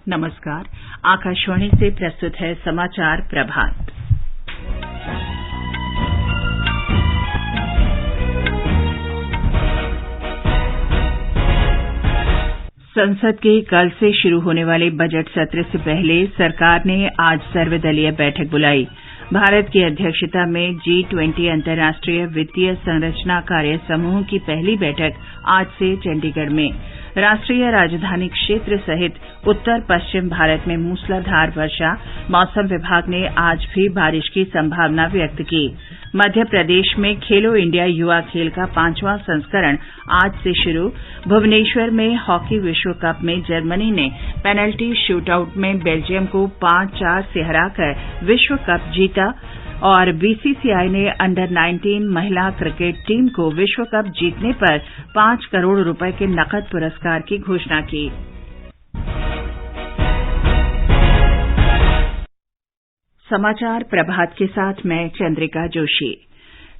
नमस्कार। आकाशवाणी से प्रस्तुत है समाचार प्रभात। संसद के कल से शुरू होने वाले बजट सत्र से पहले सरकार ने आज सर्वदलीय बैठक बुलाई। भारत की अध्यक्षता में G20 अंतर्राष्ट्रीय वित्तीय संरचना कार्य समूह की पहली बैठक आज से चंडीगढ़ में। राष्ट्रीय राजधानी क्षेत्र सहित उत्तर पश्चिम भारत में मूसलाधार वर्षा। मौसम विभाग ने आज भी बारिश की संभावना व्यक्त की। मध्य प्रदेश में खेलो इंडिया युवा खेल का 5वां संस्करण आज से शुरू। भुवनेश्वर में हॉकी विश्व कप में जर्मनी ने पेनल्टी शूटआउट में बेल्जियम को 5-4 से हराकर विश्व कप जीता और बीसीसीआई ने अंडर 19 महिला क्रिकेट टीम को विश्व कप जीतने पर 5 करोड़ रुपए के नकद पुरस्कार की घोषणा की। समाचार प्रभात के साथ मैं चंद्रिका जोशी।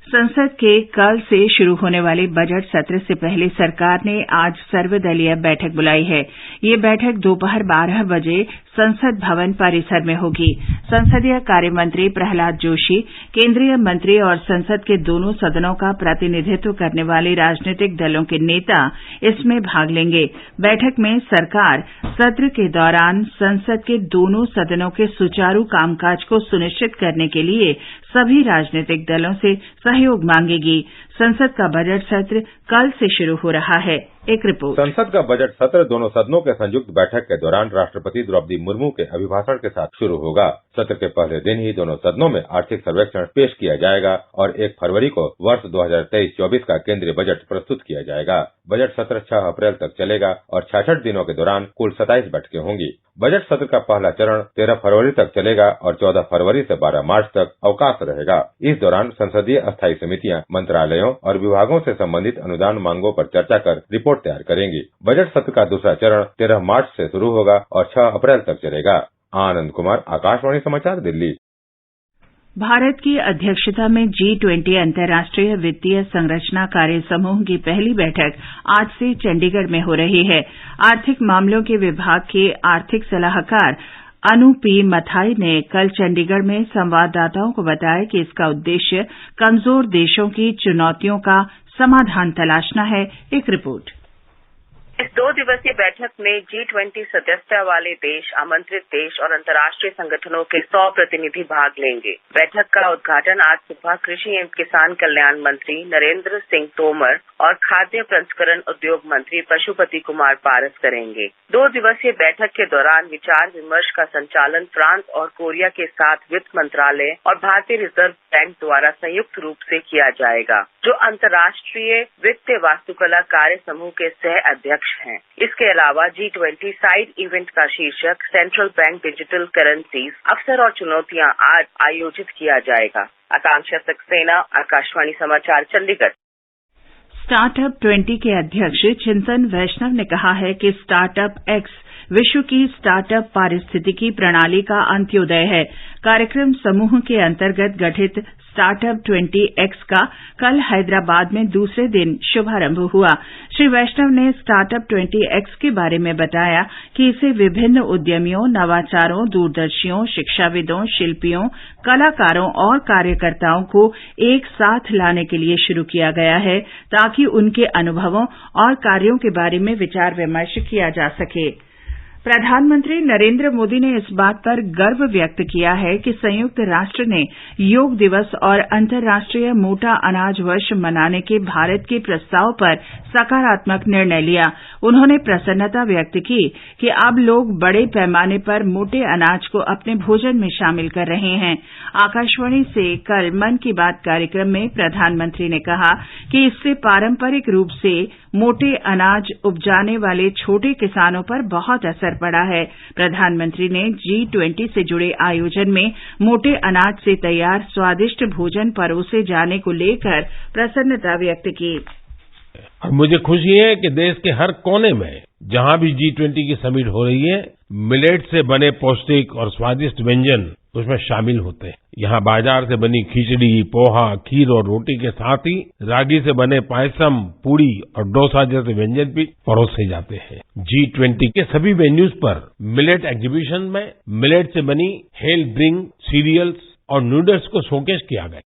संसद के कल से शुरू होने वाले बजट सत्र से पहले सरकार ने आज सर्वदलीय बैठक बुलाई है। ये बैठक दोपहर 12 बजे संसद भवन परिसर में होगी। संसदीय कार्य मंत्री प्रहलाद जोशी, केंद्रीय मंत्री और संसद के दोनों सदनों का प्रतिनिधित्व करने वाले राजनीतिक दलों के नेता इसमें भाग लेंगे। बैठक में सरकार सत्र के दौरान संसद के दोनों सदनों के सुचारू कामकाज को सुनिश्चित करने के लिए सभी राजनीतिक दलों से सहयोग मांगेगी। संसद का बजट सत्र कल से शुरू हो रहा है। एक रिपोर्ट। संसद का बजट सत्र दोनों सदनों के संयुक्त बैठक के दौरान राष्ट्रपति द्रौपदी मुर्मू के अभिभाषण के साथ शुरू होगा। सत्र के पहले दिन ही दोनों सदनों में आर्थिक सर्वेक्षण पेश किया जाएगा और 1 फरवरी को वर्ष 2023-24 का केंद्रीय बजट प्रस्तुत किया जाएगा। बजट सत्र 6 अप्रैल तक चलेगा और 66 दिनों के दौरान कुल 27 बैठकें होंगी। बजट सत्र का पहला चरण 13 फरवरी तक चलेगा और 14 फरवरी से 12 मार्च तक अवकाश रहेगा। इस दौरान संसदीय अस्थायी समितियां मंत्रालयों और विभागों से संबंधित अनुदान मांगों पर चर्चा कर रिपोर्ट तैयार करेंगी। बजट सत्र का दूसरा चरण 13 मार्च से शुरू होगा और 6 अप्रैल तक चलेगा। आनंद कुमार, आकाशवाणी समाचार, दिल्ली। भारत की अध्यक्षता में G20 अंतर्राष्ट्रीय वित्तीय संरचना कार्य समूह की पहली बैठक आज से चंडीगढ़ में हो रही है। आर्थिक मामलों के विभाग के आर्थिक सलाहकार अनु पी मथाई ने कल चंडीगढ़ में संवाददाताओं को बताया कि इसका उद्देश्य कमजोर देशों की चुनौतियों का समाधान तलाशना है। एक रिपोर्ट। इस 2 दिवसीय बैठक में G20 सदस्य वाले देश, आमंत्रित देश और अंतर्राष्ट्रीय संगठनों के 100 प्रतिनिधि भाग लेंगे। बैठक का उद्घाटन आज सुबह कृषि एवं किसान कल्याण मंत्री नरेंद्र सिंह तोमर और खाद्य प्रसंस्करण उद्योग मंत्री पशुपति कुमार पारस करेंगे। 2 दिवसीय बैठक के दौरान विचार विमर्श का संचालन फ्रांस और कोरिया के साथ वित्त मंत्रालय और भारतीय रिजर्व बैंक द्वारा संयुक्त रूप से किया जाएगा, जो अंतर्राष्ट्रीय वित्तीय वास्तुकला कार्य समूह के सह अध्यक्ष हैं। इसके अलावा G20 साइड इवेंट का शीर्षक सेंट्रल बैंक डिजिटल करेंसीज, अवसर और चुनौतियां आज आयोजित किया जाएगा। आकांक्षा सक्सेना, आकाशवाणी समाचार, चंडीगढ़। स्टार्टअप 20 के अध्यक्ष चिंतन वैष्णव ने कहा है कि स्टार्टअप एक्स विश्व की स्टार्टअप पारिस्थितिकी प्रणाली का अंत्योदय है। कार्यक्रम समूह के अंतर्गत गठित स्टार्टअप 20X का कल हैदराबाद में दूसरे दिन शुभारंभ हुआ। श्री वैष्णव ने स्टार्टअप 20X के बारे में बताया कि इसे विभिन्न उद्यमियों, नवाचारों, दूरदर्शियों, शिक्षाविदों, शिल्पियों, कलाकारों और कार्यकर्ताओं को एक साथ लाने के लिए शुरू किया गया है ताकि उनके अनुभवों और कार्यों के बारे में विचार विमर्श किया जा सके। प्रधानमंत्री नरेंद्र मोदी ने इस बात पर गर्व व्यक्त किया है कि संयुक्त राष्ट्र ने योग दिवस और अंतर्राष्ट्रीय मोटा अनाज वर्ष मनाने के भारत के प्रस्ताव पर सकारात्मक निर्णय लिया। उन्होंने प्रसन्नता व्यक्त की कि अब लोग बड़े पैमाने पर मोटे अनाज को अपने भोजन में शामिल कर रहे हैं। आकाशवाणी से कल मन की बात कार्यक्रम में प्रधानमंत्री ने कहा कि इससे पारंपरिक रूप से मोटे अनाज उपजाने वाले छोटे किसानों पर बहुत असर पड़ा है। प्रधानमंत्री ने G20 से जुड़े आयोजन में मोटे अनाज से तैयार स्वादिष्ट भोजन परोसे जाने को लेकर प्रसन्नता व्यक्त की। और मुझे खुशी है कि देश के हर कोने में जहां भी G20 की समिट हो रही है, मिलेट से बने पौष्टिक और स्वादिष्ट व्यंजन उसमें शामिल होते हैं। यहाँ बाजार से बनी खिचड़ी, पोहा, खीर और रोटी के साथ ही रागी से बने पायसम, पूड़ी और डोसा जैसे व्यंजन भी परोसे जाते हैं। G20 के सभी वेन्यूज पर मिलेट एग्जीबिशन में मिलेट से बनी हेल्थ ड्रिंक, सीरियल्स और नूडल्स को शोकेस किया गया।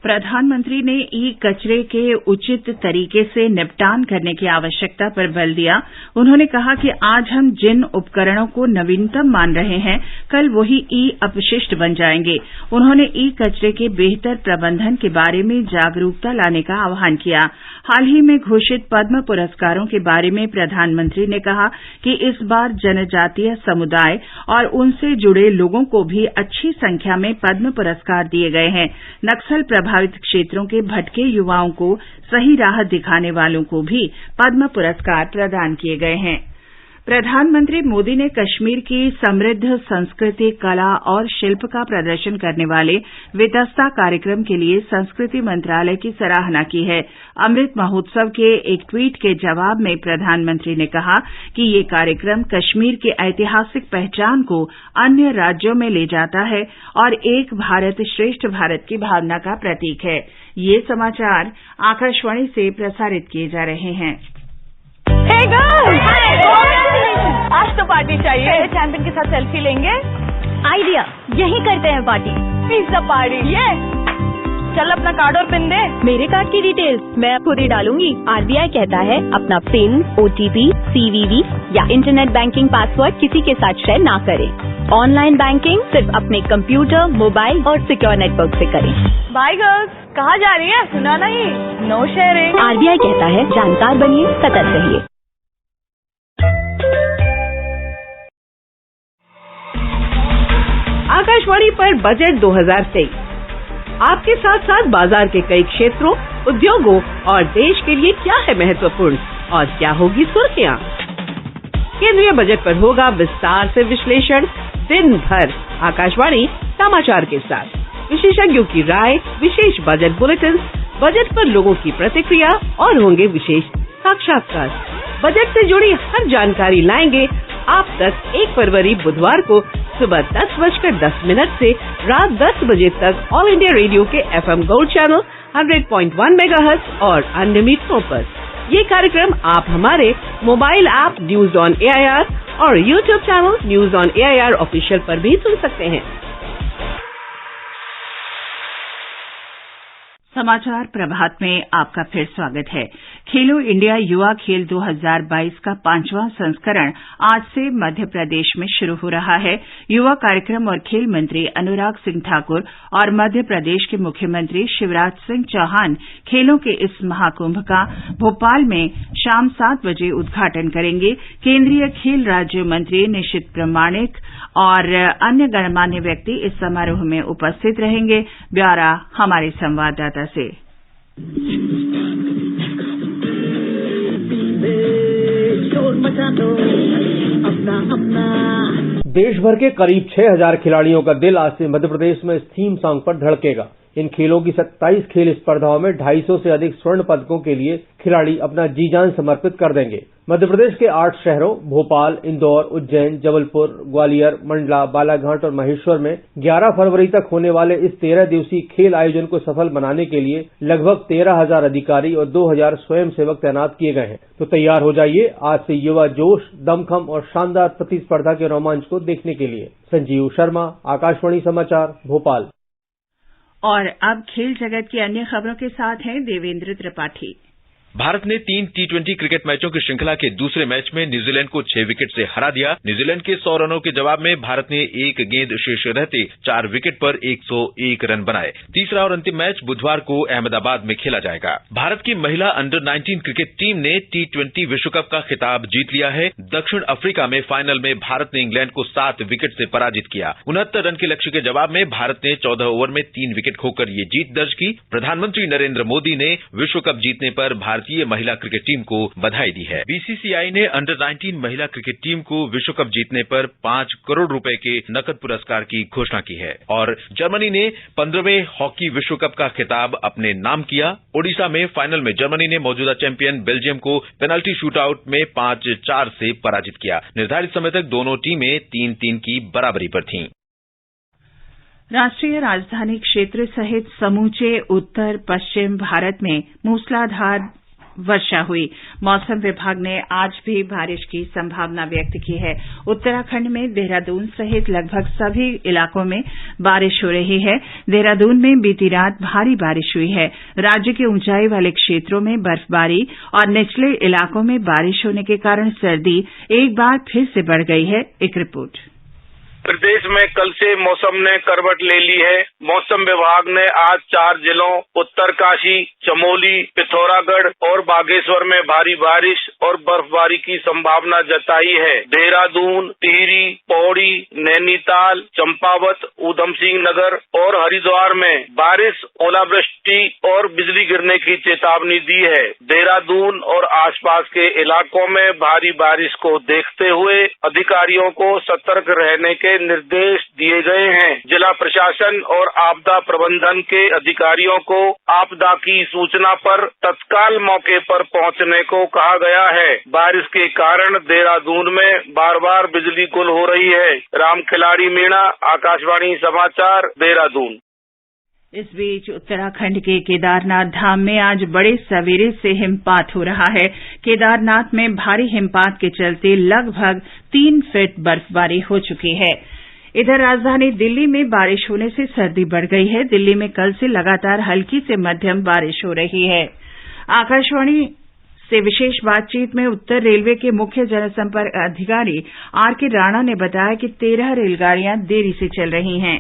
प्रधानमंत्री ने ई कचरे के उचित तरीके से निपटान करने की आवश्यकता पर बल दिया। उन्होंने कहा कि आज हम जिन उपकरणों को नवीनतम मान रहे हैं, कल वही ई अपशिष्ट बन जाएंगे। उन्होंने ई कचरे के बेहतर प्रबंधन के बारे में जागरूकता लाने का आह्वान किया। हाल ही में घोषित पद्म पुरस्कारों के बारे में प्रधानमंत्री ने कहा कि इस बार जनजातीय समुदाय और उनसे जुड़े लोगों को भी अच्छी संख्या में पद्म पुरस्कार दिए गए हैं। नक्सल प्रभावित क्षेत्रों के भटके युवाओं को सही राह दिखाने वालों को भी पद्म पुरस्कार प्रदान किए गए हैं। प्रधानमंत्री मोदी ने कश्मीर की समृद्ध संस्कृति, कला और शिल्प का प्रदर्शन करने वाले वितस्ता कार्यक्रम के लिए संस्कृति मंत्रालय की सराहना की है। अमृत महोत्सव के एक ट्वीट के जवाब में प्रधानमंत्री ने कहा कि ये कार्यक्रम कश्मीर की ऐतिहासिक पहचान को अन्य राज्यों में ले जाता है और एक भारत श्रेष्ठ भारत की भावना का प्रतीक है। ये समाचार आकाशवाणी से प्रसारित किए जा रहे हैं। Hey girls! आज तो पार्टी चाहिए। चैंपियन के साथ सेल्फी लेंगे। आइडिया, यही करते हैं पार्टी। Pizza party. ये चल अपना कार्ड और पिन दे। मेरे कार्ड की डिटेल्स मैं खुद ही डालूंगी। आरबीआई कहता है अपना पिन, ओटीपी, सीवीवी या इंटरनेट बैंकिंग पासवर्ड किसी के साथ शेयर ना करें। ऑनलाइन बैंकिंग सिर्फ अपने कंप्यूटर, मोबाइल और सिक्योर नेटवर्क से करें। बाय गर्ल्स, कहाँ जा रही है? सुना नहीं, नो शेयरिंग। आरबीआई कहता है जानकार बनिए, सतर्क रहिए। आकाशवाणी पर बजट 2023 आपके साथ साथ बाजार के कई क्षेत्रों, उद्योगों और देश के लिए क्या है महत्वपूर्ण और क्या होगी सुर्खियां। केंद्रीय बजट पर होगा विस्तार से विश्लेषण दिन भर आकाशवाणी समाचार के साथ, विशेषज्ञों की राय, विशेष बजट बुलेटिन, बजट पर लोगों की प्रतिक्रिया और होंगे विशेष साक्षात्कार। बजट से जुड़ी हर जानकारी लाएंगे आप तक 1 फरवरी बुधवार को सुबह 10:10 से रात 10 बजे तक ऑल इंडिया रेडियो के FM गोल्ड चैनल 100.1 मेगाहर्ट्ज और अन्य मीटरों पर। ये कार्यक्रम आप हमारे mobile app news on AIR और YouTube channel news on AIR official पर भी सुन सकते हैं। समाचार प्रभात में आपका फिर स्वागत है। खेलो इंडिया युवा खेल 2022 का 5वां संस्करण आज से मध्य प्रदेश में शुरू हो रहा है। युवा कार्यक्रम और खेल मंत्री अनुराग सिंह ठाकुर और मध्य प्रदेश के मुख्यमंत्री शिवराज सिंह चौहान खेलों के इस महाकुंभ का भोपाल में शाम 7 बजे उद्घाटन करेंगे। केंद्रीय खेल राज्य मंत्री निशित प्रामाणिक और अन्य गणमान्य व्यक्ति इस समारोह में उपस्थित रहेंगे। ब्यौरा हमारे संवाददाता से। देश भर के करीब 6000 खिलाड़ियों का दिल आज से मध्य प्रदेश में इस थीम सॉन्ग पर धड़केगा। इन खेलों की 27 खेल स्पर्धाओं में 250 से अधिक स्वर्ण पदकों के लिए खिलाड़ी अपना जी जान समर्पित कर देंगे। मध्य प्रदेश के 8 शहरों भोपाल, इंदौर, उज्जैन, जबलपुर, ग्वालियर, मंडला, बालाघाट और महेश्वर में 11 फरवरी तक होने वाले इस 13 दिवसीय खेल आयोजन को सफल बनाने के लिए लगभग 13,000 अधिकारी और 2,000 स्वयंसेवक तैनात किए गए हैं। तो तैयार हो जाइए आज से युवा जोश, दमखम और शानदार प्रतिस्पर्धा के रोमांच को देखने के लिए। संजीव शर्मा, आकाशवाणी समाचार, भोपाल। और अब खेल जगत की अन्य खबरों के साथ हैं देवेंद्र त्रिपाठी। भारत ने 3 T20 क्रिकेट मैचों की श्रृंखला के दूसरे मैच में न्यूजीलैंड को 6 विकेट से हरा दिया। न्यूजीलैंड के 100 रनों के जवाब में भारत ने 1 गेंद शेष रहते 4 विकेट पर 101 रन बनाए। तीसरा और अंतिम मैच बुधवार को अहमदाबाद में खेला जाएगा। भारत की महिला अंडर 19 क्रिकेट टीम ने T20 विश्व कप का खिताब जीत लिया है। दक्षिण अफ्रीका में फाइनल में भारत ने इंग्लैंड को 7 विकेट से पराजित किया। 69 रन के लक्ष्य के जवाब में भारत ने 14 ओवर में 3 विकेट खोकर ये जीत दर्ज की। प्रधानमंत्री नरेंद्र मोदी ने विश्व कप जीतने पर भारतीय महिला क्रिकेट टीम को बधाई दी है। बीसीसीआई ने अंडर 19 महिला क्रिकेट टीम को विश्व कप जीतने पर 5 करोड़ रुपए के नकद पुरस्कार की घोषणा की है। और जर्मनी ने 15वें हॉकी विश्व कप का खिताब अपने नाम किया। ओडिशा में फाइनल में जर्मनी ने मौजूदा चैंपियन बेल्जियम को पेनल्टी शूटआउट में 5-4 से पराजित किया। निर्धारित समय तक दोनों टीमें 3-3 की बराबरी पर थीं। राष्ट्रीय राजधानी क्षेत्र सहित समूचे उत्तर पश्चिम भारत में मूसलाधार वर्षा हुई। मौसम विभाग ने आज भी बारिश की संभावना व्यक्त की है। उत्तराखंड में देहरादून सहित लगभग सभी इलाकों में बारिश हो रही है। देहरादून में बीती रात भारी बारिश हुई है। राज्य के ऊंचाई वाले क्षेत्रों में बर्फबारी और निचले इलाकों में बारिश होने के कारण सर्दी एक बार फिर से बढ़ गई है। एक रिपोर्ट। प्रदेश में कल से मौसम ने करवट ले ली है। मौसम विभाग ने आज 4 जिलों उत्तरकाशी, चमोली, पिथौरागढ़ और बागेश्वर में भारी बारिश और बर्फबारी की संभावना जताई है। देहरादून, टिहरी, पौड़ी, नैनीताल, चंपावत, ऊधमसिंह नगर और हरिद्वार में बारिश, ओलावृष्टि और बिजली गिरने की चेतावनी दी है। देहरादून और आसपास के इलाकों में भारी बारिश को देखते हुए अधिकारियों को सतर्क रहने के निर्देश दिए गए हैं। जिला प्रशासन और आपदा प्रबंधन के अधिकारियों को आपदा की सूचना पर तत्काल मौके पर पहुंचने को कहा गया है। बारिश के कारण देहरादून में बार बार बिजली गुल हो रही है। राम खिलाड़ी मीणा, आकाशवाणी समाचार, देहरादून। इस बीच उत्तराखंड के केदारनाथ धाम में आज बड़े सवेरे से हिमपात हो रहा है। केदारनाथ में भारी हिमपात के चलते लगभग 3 फीट बर्फबारी हो चुकी है। इधर राजधानी दिल्ली में बारिश होने से सर्दी बढ़ गई है। दिल्ली में कल से लगातार हल्की से मध्यम बारिश हो रही है। आकाशवाणी से विशेष बातचीत में उत्तर रेलवे के मुख्य जनसंपर्क अधिकारी आरके राणा ने बताया कि 13 रेलगाड़ियां देरी से चल रही हैं।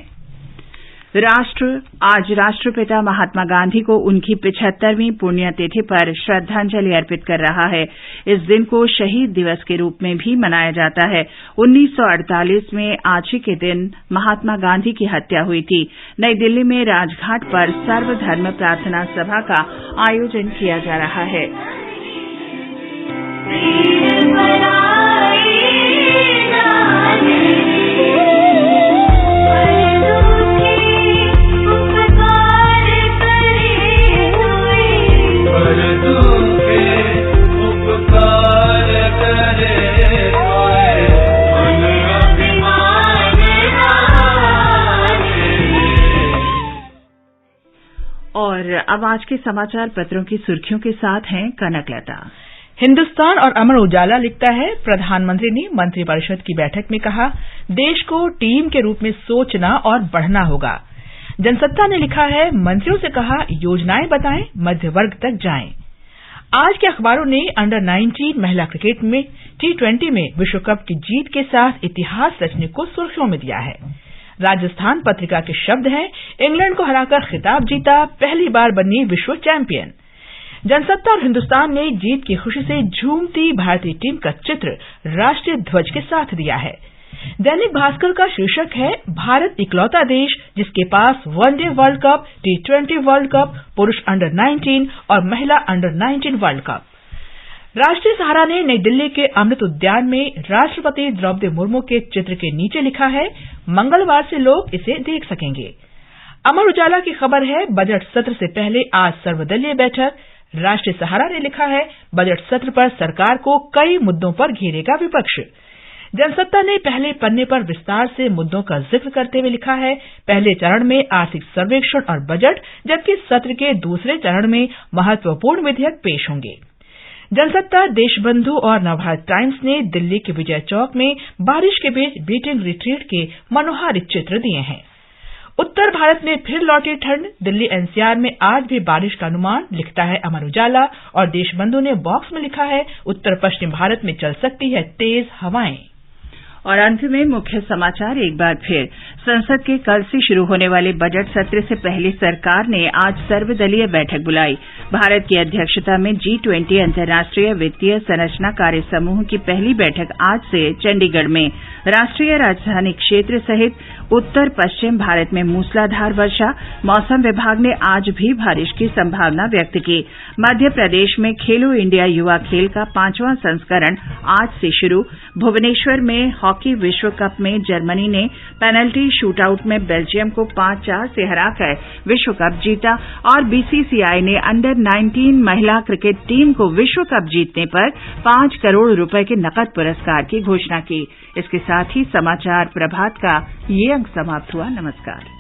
राष्ट्र आज राष्ट्रपिता महात्मा गांधी को उनकी 75वीं पुण्यतिथि पर श्रद्धांजलि अर्पित कर रहा है। इस दिन को शहीद दिवस के रूप में भी मनाया जाता है। 1948 में आज ही के दिन महात्मा गांधी की हत्या हुई थी। नई दिल्ली में राजघाट पर सर्वधर्म प्रार्थना सभा का आयोजन किया जा रहा है। और अब आज के समाचार पत्रों की सुर्खियों के साथ हैं कनकलता। हिंदुस्तान और अमर उजाला लिखता है, प्रधानमंत्री ने मंत्रिपरिषद की बैठक में कहा, देश को टीम के रूप में सोचना और बढ़ना होगा। जनसत्ता ने लिखा है, मंत्रियों से कहा योजनाएं बताएं, मध्य वर्ग तक जाएं। आज के अखबारों ने अंडर 19 महिला क्रिकेट में T20 में विश्व कप की जीत के साथ इतिहास रचने को सुर्खियों में दिया है। राजस्थान पत्रिका के शब्द हैं, इंग्लैंड को हराकर खिताब जीता, पहली बार बनी विश्व चैंपियन। जनसत्ता और हिंदुस्तान ने जीत की खुशी से झूमती भारतीय टीम का चित्र राष्ट्रीय ध्वज के साथ दिया है। दैनिक भास्कर का शीर्षक है, भारत इकलौता देश जिसके पास one day world cup, T20 world cup, पुरुष अंडर 19 और महिला अंडर 19 वर्ल्ड कप। राष्ट्रीय सहारा ने नई दिल्ली के अमृत उद्यान में राष्ट्रपति द्रौपदी मुर्मू के चित्र के नीचे लिखा है, मंगलवार से लोग इसे देख सकेंगे। अमर उजाला की खबर है, बजट सत्र से पहले आज सर्वदलीय बैठक। राष्ट्रीय सहारा ने लिखा है, बजट सत्र पर सरकार को कई मुद्दों पर घेरेगा विपक्ष। जनसत्ता ने पहले पन्ने पर विस्तार से मुद्दों का जिक्र करते हुए लिखा है, पहले चरण में आर्थिक सर्वेक्षण और बजट, जबकि सत्र के दूसरे चरण में महत्वपूर्ण विधेयक पेश होंगे। जनसत्ता, देशबंधु और नवभारत टाइम्स ने दिल्ली के विजय चौक में बारिश के बीच बीटिंग रिट्रीट के मनोहारी चित्र दिए हैं। उत्तर भारत में फिर लौटी ठंड, दिल्ली NCR में आज भी बारिश का अनुमान, लिखता है अमर उजाला। और देशबंधु ने बॉक्स में लिखा है, उत्तर पश्चिम भारत में चल सकती है तेज हवाएं। और अंत में मुख्य समाचार एक बार फिर। संसद के कल से शुरू होने वाले बजट सत्र से पहले सरकार ने आज सर्वदलीय बैठक बुलाई। भारत की अध्यक्षता में G20 अंतर्राष्ट्रीय वित्तीय संरचना कार्य समूह की पहली बैठक आज से चंडीगढ़ में। राष्ट्रीय राजधानी क्षेत्र सहित उत्तर पश्चिम भारत में मूसलाधार वर्षा, मौसम विभाग ने आज भी बारिश की संभावना व्यक्त की। मध्य प्रदेश में खेलो इंडिया युवा खेल का 5वां संस्करण आज से शुरू। भुवनेश्वर में हॉकी विश्व कप में जर्मनी ने पेनल्टी शूटआउट में बेल्जियम को 5-4 से हराकर विश्व कप जीता। और BCCI ने अंडर 19 महिला क्रिकेट टीम को विश्व कप जीतने पर 5 करोड़ रुपए के नकद पुरस्कार की घोषणा की। इसके साथ ही समाचार प्रभात का ये अंक समाप्त हुआ। नमस्कार।